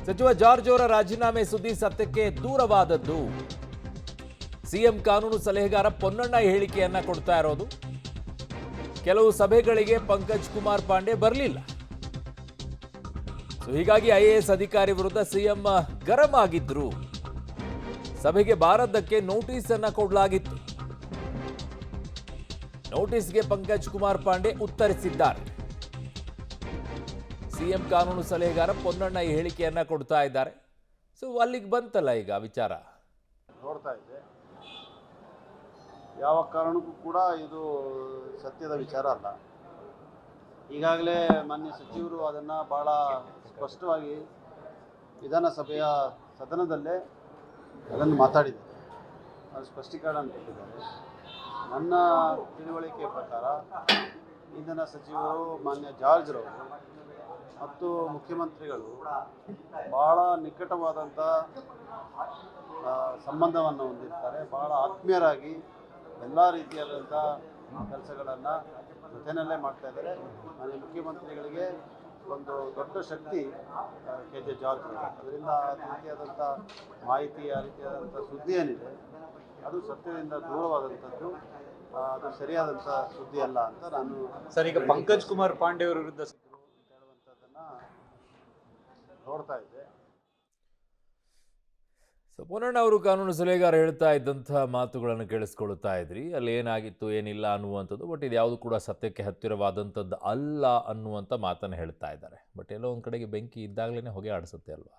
ಸಚಿವ ಜಾರ್ಜ್ ಅವರ ರಾಜೀನಾಮೆ ಸುದ್ದಿ ಸತ್ಯಕ್ಕೆ ದೂರವಾದದ್ದು. ಸಿಎಂ ಕಾನೂನು ಸಲಹೆಗಾರ ಪೊನ್ನಣ್ಣ ಹೇಳಿಕೆಯನ್ನ ಕೊಡ್ತಾ ಇರೋದು. ಕೆಲವು ಸಭೆಗಳಿಗೆ ಪಂಕಜ್ ಕುಮಾರ್ ಪಾಂಡೆ ಬರಲಿಲ್ಲ. ಹೀಗಾಗಿ ಐಎಎಸ್ ಅಧಿಕಾರಿ ವಿರುದ್ಧ ಸಿಎಂ ಗರಂ ಆಗಿದ್ರು. ಸಭೆಗೆ ಬಾರದ್ದಕ್ಕೆ ನೋಟಿಸ್ ಅನ್ನ ಕೊಡಲಾಗಿತ್ತು. ನೋಟಿಸ್ಗೆ ಪಂಕಜ್ ಕುಮಾರ್ ಪಾಂಡೆ ಉತ್ತರಿಸಿದ್ದಾರೆ. ಸಿಎಂ ಕಾನೂನು ಸಲಹೆಗಾರ ಪೊನ್ನಣ್ಣ ಈ ಹೇಳಿಕೆಯನ್ನ ಕೊಡ್ತಾ ಇದ್ದಾರೆ. ಸೊ ಅಲ್ಲಿಗೆ ಬಂತಲ್ಲ ಈಗ ವಿಚಾರ. ನೋಡ್ತಾ ಇದ್ದೆ, ಯಾವ ಕಾರಣಕ್ಕೂ ಕೂಡ ಇದು ಸತ್ಯದ ವಿಚಾರ ಅಲ್ಲ. ಈಗಾಗಲೇ ಮಾನ್ಯ ಸಚಿವರು ಅದನ್ನು ಭಾಳ ಸ್ಪಷ್ಟವಾಗಿ ವಿಧಾನಸಭೆಯ ಸದನದಲ್ಲೇ ಅದನ್ನು ಮಾತಾಡಿದ್ದಾರೆ, ಅದು ಸ್ಪಷ್ಟೀಕರಣ ಕೊಟ್ಟಿದ್ದಾರೆ. ನನ್ನ ತಿಳುವಳಿಕೆ ಪ್ರಕಾರ ಇಂಧನ ಸಚಿವರು ಮಾನ್ಯ ಜಾರ್ಜ್ ರವರು ಮತ್ತು ಮುಖ್ಯಮಂತ್ರಿಗಳು ಭಾಳ ನಿಕಟವಾದಂಥ ಸಂಬಂಧವನ್ನು ಹೊಂದಿರ್ತಾರೆ. ಭಾಳ ಆತ್ಮೀಯರಾಗಿ ಎಲ್ಲ ರೀತಿಯಾದಂಥ ಕೆಲಸಗಳನ್ನು ಜೊತೆಯಲ್ಲೇ ಮಾಡ್ತಾ ಇದ್ದಾರೆ. ಮಾನ್ಯ ಮುಖ್ಯಮಂತ್ರಿಗಳಿಗೆ ಒಂದು ದೊಡ್ಡ ಶಕ್ತಿ ಕೆ.ಜೆ. ಜಾರ್ಜ್ ಅವರು. ಅದರಿಂದ ಆ ರೀತಿಯಾದಂಥ ಮಾಹಿತಿ, ಆ ರೀತಿಯಾದಂಥ ಸುದ್ದಿ ಏನಿದೆ ಅದು ಸತ್ಯದಿಂದ ದೂರವಾದಂಥದ್ದು, ಅದು ಸರಿಯಾದಂಥ ಸುದ್ದಿ ಅಲ್ಲ ಅಂತ ನಾನು ಸರ್ ಈಗ ಪಂಕಜ್ ಕುಮಾರ್ ಪಾಂಡೆ ಅವರ ವಿರುದ್ಧ ಹೇಳುವಂಥದ್ದನ್ನು ನೋಡ್ತಾ ಇದ್ದೆ. ಸೊ ಪೊನ್ನಣ್ಣ ಅವರು ಕಾನೂನು ಸಲಹೆಗಾರ ಹೇಳ್ತಾ ಇದ್ದಂಥ ಮಾತುಗಳನ್ನು ಕೇಳಿಸ್ಕೊಳ್ತಾ ಇದ್ರಿ. ಅಲ್ಲಿ ಏನಾಗಿತ್ತು ಏನಿಲ್ಲ ಅನ್ನುವಂಥದ್ದು. ಬಟ್ ಇದು ಯಾವುದು ಕೂಡ ಸತ್ಯಕ್ಕೆ ಹತ್ತಿರವಾದಂಥದ್ದು ಅಲ್ಲ ಅನ್ನುವಂಥ ಮಾತನ್ನು ಹೇಳ್ತಾ ಇದ್ದಾರೆ. ಬಟ್ ಎಲ್ಲೋ ಒಂದು ಕಡೆಗೆ ಬೆಂಕಿ ಇದ್ದಾಗಲೇ ಹೊಗೆ ಆಡಿಸುತ್ತೆ ಅಲ್ವಾ.